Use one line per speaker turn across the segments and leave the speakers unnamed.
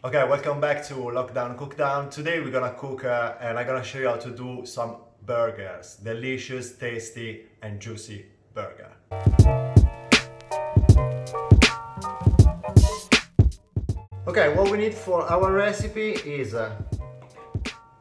Okay, welcome back to Lockdown Cookdown. Today we're gonna cook and I'm gonna show you how to do some burgers. Delicious, tasty and juicy burger. Okay, what we need for our recipe is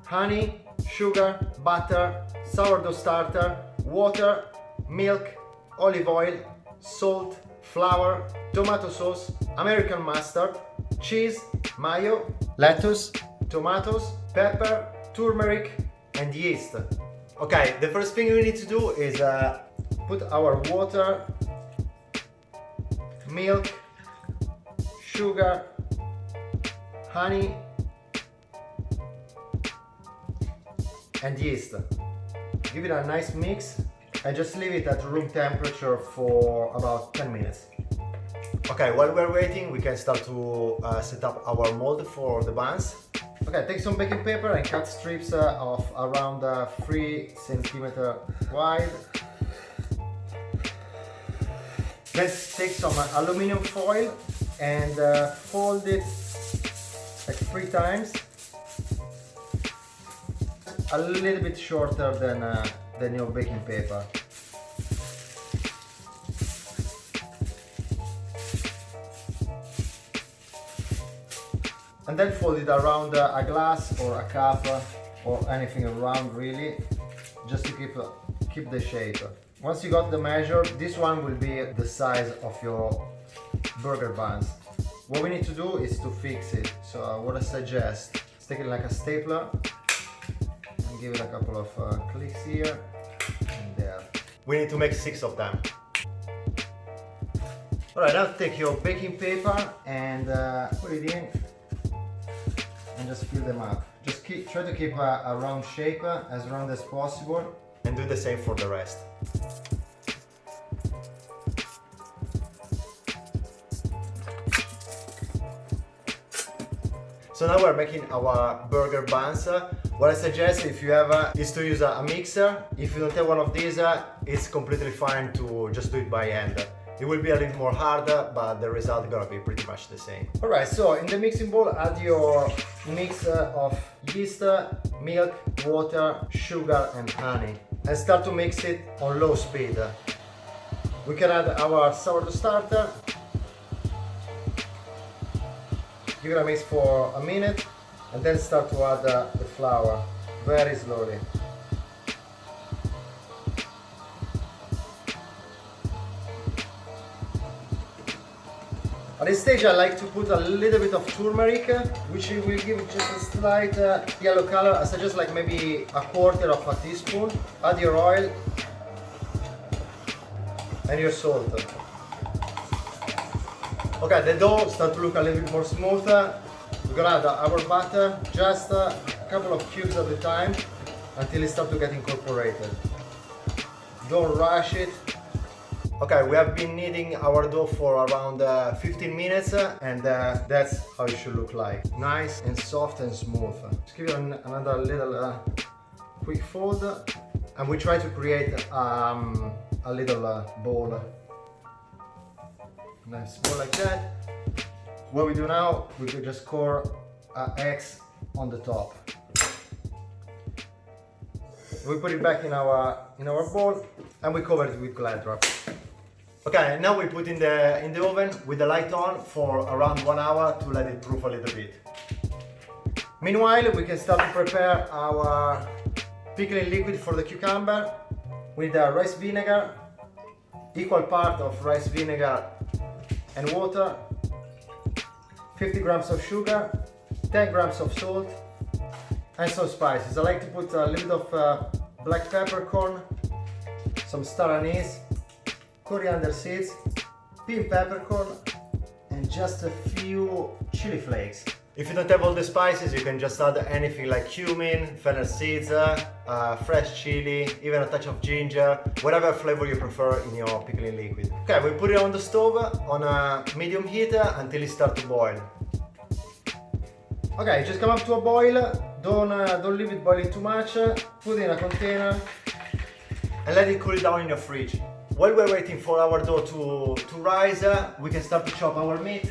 honey, sugar, butter, sourdough starter, water, milk, olive oil, salt, flour, tomato sauce, American mustard, cheese, mayo, lettuce, tomatoes, pepper, turmeric and yeast. Okay, the first thing we need to do is put our water, milk, sugar, honey and yeast. Give it a nice mix and just leave it at room temperature for about 10 minutes. Okay, while we're waiting, we can start to set up our mold for the buns. Okay, take some baking paper and cut strips of around 3 centimeters wide. Then take some aluminum foil and fold it like 3 times. A little bit shorter than your baking paper. And then fold it around a glass or a cup or anything around really, just to keep the shape. Once you got the measure, this one will be the size of your burger buns. What we need to do is to fix it. So what I suggest is take it like a stapler and give it a couple of clicks here and there. We need to make 6 of them. Alright, now take your baking paper and put it in and just fill them up. Just try to keep a round shape, as round as possible, and do the same for the rest. So now we're making our burger buns. What I suggest, if you have is to use a mixer. If you don't have one of these, it's completely fine to just do it by hand. It will be a little more harder, but the result is gonna be pretty much the same. Alright, so in the mixing bowl, add your mix of yeast, milk, water, sugar and honey. And start to mix it on low speed. We can add our sourdough starter. Give it a mix for a minute and then start to add the flour very slowly. At this stage I like to put a little bit of turmeric, which will give just a slight yellow color. I suggest like maybe a quarter of a teaspoon. Add your oil and your salt. Okay, the dough starts to look a little bit more smooth. We're gonna add our butter, just a couple of cubes at a time until it starts to get incorporated. Don't rush it. Okay, we have been kneading our dough for around 15 minutes and that's how it should look like. Nice and soft and smooth. Just give it another little quick fold and we try to create a little ball. Nice ball like that. What we do now, we could just pour an X on the top. We put it back in our bowl and we cover it with glad wrap. Okay, now we put in the oven with the light on for around 1 hour to let it proof a little bit. Meanwhile, we can start to prepare our pickling liquid for the cucumber with rice vinegar, equal part of rice vinegar and water, 50 grams of sugar, 10 grams of salt and some spices. I like to put a little bit of black peppercorn, some star anise, coriander seeds, pink peppercorn and just a few chili flakes. If you don't have all the spices, you can just add anything like cumin, fennel seeds, fresh chili, even a touch of ginger, whatever flavor you prefer in your pickling liquid. Okay, we put it on the stove on a medium heat until it starts to boil. Okay, just come up to a boil, don't leave it boiling too much, put it in a container and let it cool down in your fridge. While we're waiting for our dough to rise, we can start to chop our meat.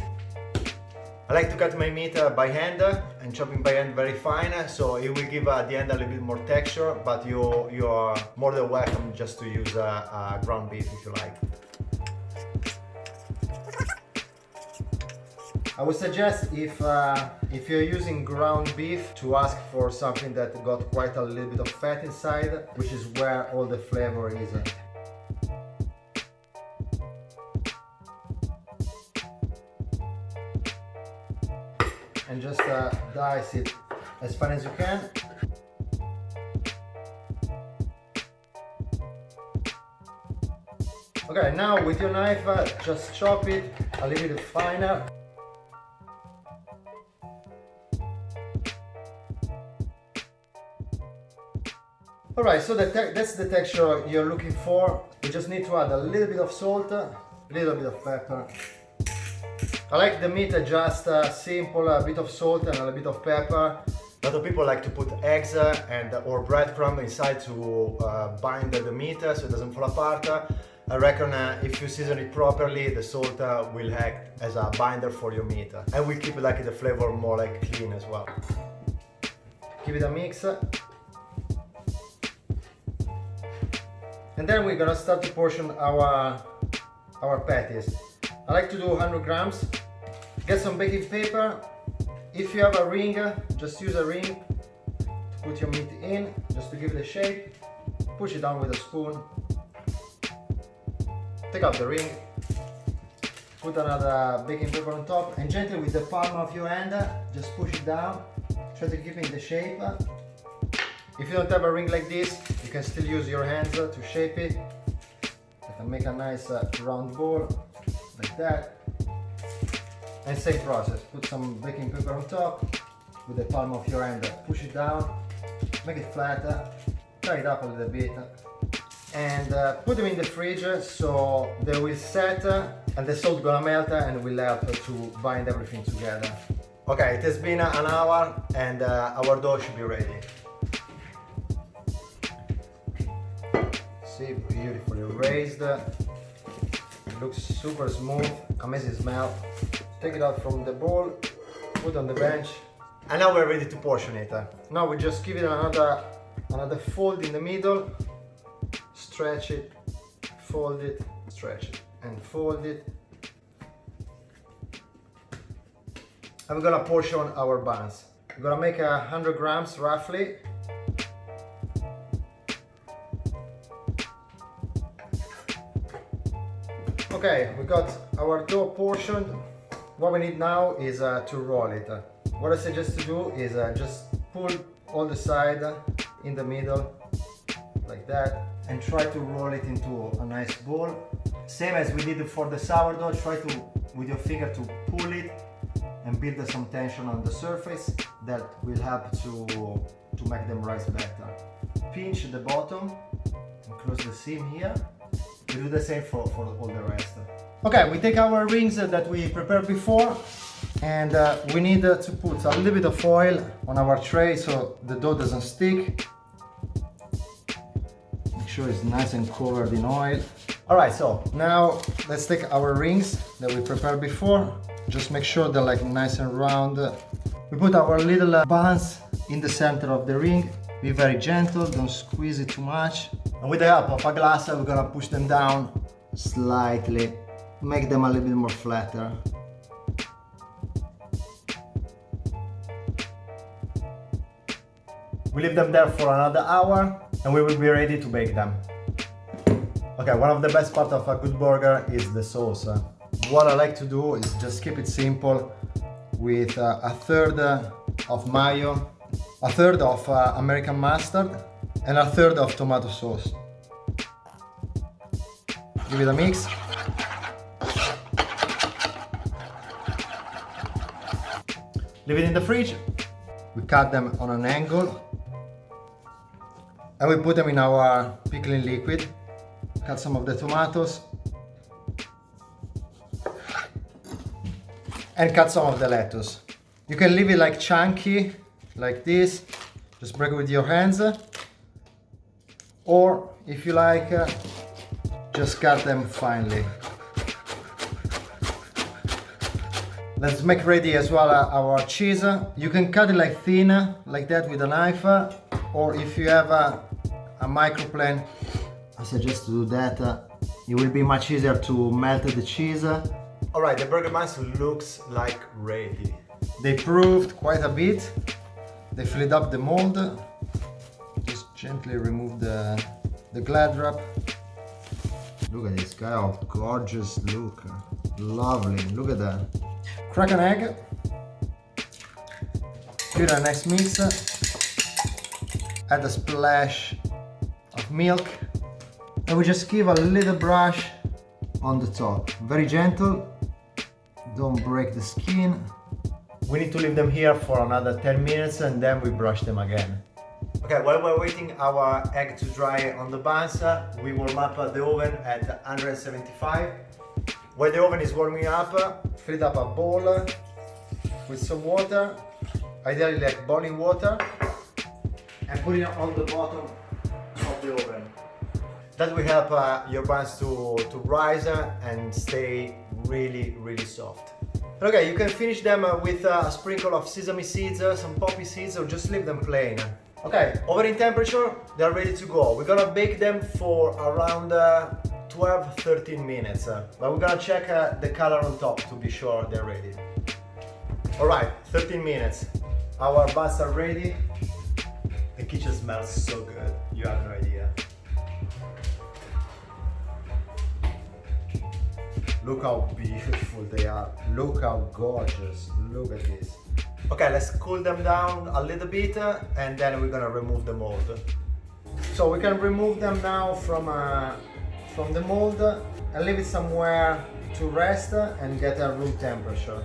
I like to cut my meat by hand and chopping by hand very fine, so it will give at the end a little bit more texture, but you are more than welcome just to use ground beef if you like. I would suggest if you're using ground beef to ask for something that got quite a little bit of fat inside, which is where all the flavor is. And just dice it as fine as you can. Okay, now with your knife, just chop it a little bit finer. Alright, so that's the texture you're looking for. You just need to add a little bit of salt, a little bit of pepper. I like the meat just simple, a bit of salt and a little bit of pepper. A lot of people like to put eggs or breadcrumb inside to bind the meat so it doesn't fall apart. I reckon if you season it properly, the salt will act as a binder for your meat and will keep like the flavor more like clean as well. Give it a mix. And then we're gonna start to portion our patties. I like to do 100 grams. Get some baking paper. If you have a ring, just use a ring to put your meat in, just to give it a shape. Push it down with a spoon. Take out the ring. Put another baking paper on top and gently with the palm of your hand, just push it down. Try to keep it in the shape. If you don't have a ring like this, you can still use your hands to shape it. You can make a nice round ball, like that. And same process, put some baking paper on top, with the palm of your hand, push it down, make it flat, tie it up a little bit, and put them in the fridge so they will set and the salt gonna melt and will help to bind everything together. Okay, it has been an hour and our dough should be ready. See, beautifully raised. It looks super smooth, amazing smell. Take it out from the bowl, put on the bench, and now we're ready to portion it. Now we just give it another fold in the middle, stretch it, fold it, stretch it, and fold it. And we're gonna portion our buns. We're gonna make 100 grams roughly. Okay, we got our dough portioned. What we need now is to roll it. What I suggest to do is just pull all the side in the middle, like that, and try to roll it into a nice ball. Same as we did for the sourdough, try to, with your finger, to pull it and build some tension on the surface. That will help to make them rise better. Pinch the bottom and close the seam here. We do the same for all the rest. Okay, we take our rings that we prepared before and we need to put a little bit of oil on our tray so the dough doesn't stick. Make sure it's nice and covered in oil. Alright, so now let's take our rings that we prepared before. Just make sure they're like nice and round. We put our little buns in the center of the ring. Be very gentle, don't squeeze it too much. And with the help of a glass, we're gonna push them down slightly, make them a little bit more flatter. We leave them there for another hour and we will be ready to bake them. Okay, one of the best parts of a good burger is the sauce. What I like to do is just keep it simple with a third of mayo, a third of American mustard, and a third of tomato sauce. Give it a mix. Leave it in the fridge. We cut them on an angle and we put them in our pickling liquid. Cut some of the tomatoes and cut some of the lettuce. You can leave it like chunky, like this. Just break it with your hands. Or if you like, just cut them finely. Let's make ready as well our cheese. You can cut it like thin, like that with a knife, or if you have a microplane, I suggest to do that. It will be much easier to melt the cheese. Alright, the burger buns looks like ready. They proved quite a bit. They filled up the mold. Just gently remove the glad wrap. Look at this guy, how gorgeous look. Lovely, look at that. Crack an egg. Give it a nice mix. Add a splash of milk. And we just give a little brush on the top. Very gentle. Don't break the skin. We need to leave them here for another 10 minutes and then we brush them again. Okay, while we're waiting our egg to dry on the buns, we warm up the oven at 175. While the oven is warming up, fill up a bowl with some water, ideally like boiling water, and put it on the bottom of the oven. That will help your buns to rise and stay really, really soft. Okay, you can finish them with a sprinkle of sesame seeds, some poppy seeds, or just leave them plain. Okay, oven temperature, they're ready to go. We're gonna bake them for around 12-13 minutes, but we're gonna check the color on top to be sure they're ready. Alright, 13 minutes. Our buns are ready. The kitchen smells so good, you have no idea. Look how beautiful they are. Look how gorgeous. Look at this. Okay, let's cool them down a little bit and then we're gonna remove the mold. So we can remove them now from the mold and leave it somewhere to rest and get a room temperature.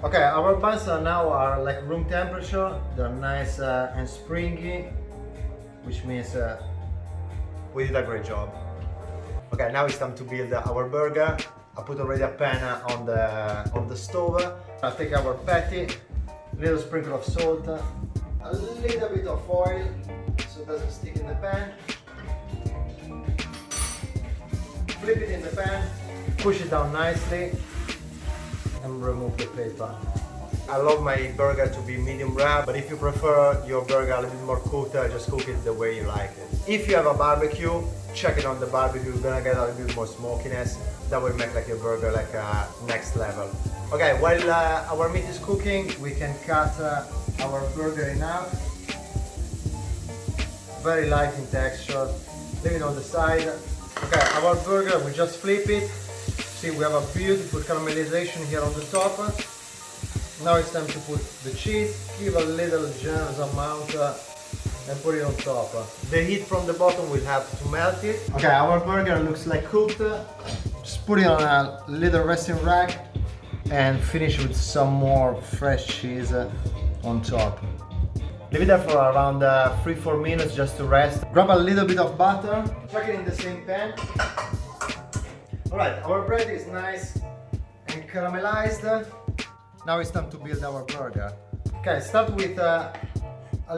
Okay, our buns now are like room temperature. They're nice and springy, which means we did a great job. Okay, now it's time to build our burger. I put already a pan on the stove. I'll take our patty, a little sprinkle of salt, a little bit of oil so it doesn't stick in the pan. Flip it in the pan, push it down nicely, and remove the paper. I love my burger to be medium rare, but if you prefer your burger a little bit more cooked, just cook it the way you like it. If you have a barbecue, check it on the barbecue, you're gonna get a little bit more smokiness. That will make like your burger like next level. Okay, while our meat is cooking, we can cut our burger in half. Very light in texture. Leave it on the side. Okay, our burger, we just flip it. See, we have a beautiful caramelization here on the top. Now it's time to put the cheese. Give a little generous amount and put it on top. The heat from the bottom will help to melt it. Okay, our burger looks like cooked. Just put it on a little resting rag and finish with some more fresh cheese on top. Leave it there for around 3-4 minutes just to rest. Grab a little bit of butter, chuck it in the same pan. Alright, our bread is nice and caramelized. Now it's time to build our burger. Okay, start with a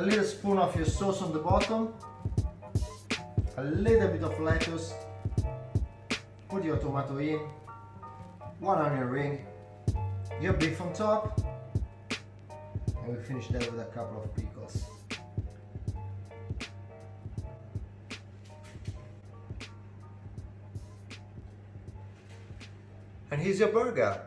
little spoon of your sauce on the bottom, a little bit of lettuce, put your tomato in, 1 onion ring, your beef on top, and we finish that with a couple of pickles. And here's your burger.